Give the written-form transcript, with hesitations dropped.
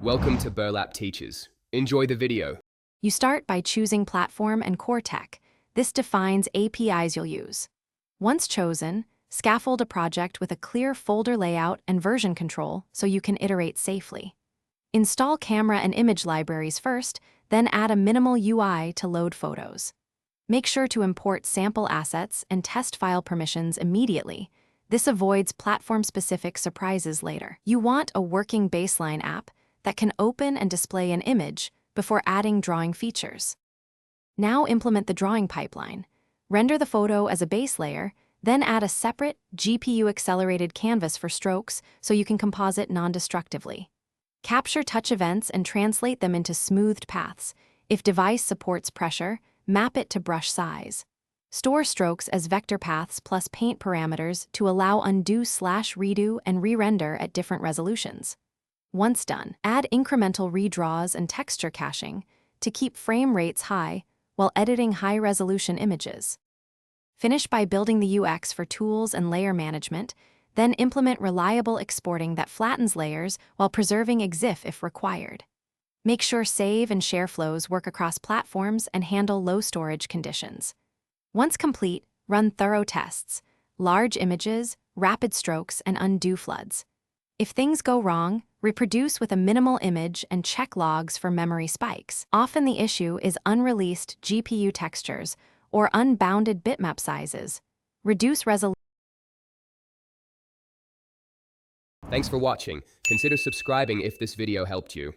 Welcome to Burlap Teachers. Enjoy the video. You start by choosing Platform and Core Tech. This defines APIs you'll use. Once chosen, scaffold a project with a clear folder layout and version control so you can iterate safely. Install camera and image libraries first, then add a minimal UI to load photos. Make sure to import sample assets and test file permissions immediately. This avoids platform-specific surprises later. You want a working baseline app that can open and display an image before adding drawing features. Now implement the drawing pipeline. Render the photo as a base layer, then add a separate GPU-accelerated canvas for strokes so you can composite non-destructively. Capture touch events and translate them into smoothed paths. If device supports pressure, map it to brush size. Store strokes as vector paths plus paint parameters to allow undo/redo and re-render at different resolutions. Once done, add incremental redraws and texture caching to keep frame rates high while editing high-resolution images. Finish by building the UX for tools and layer management, then implement reliable exporting that flattens layers while preserving EXIF if required. Make sure save and share flows work across platforms and handle low storage conditions. Once complete, run thorough tests, large images, rapid strokes, and undo floods. If things go wrong, reproduce with a minimal image and check logs for memory spikes. Often the issue is unreleased GPU textures or unbounded bitmap sizes. Reduce resolution. Thanks for watching. Consider subscribing if this video helped you.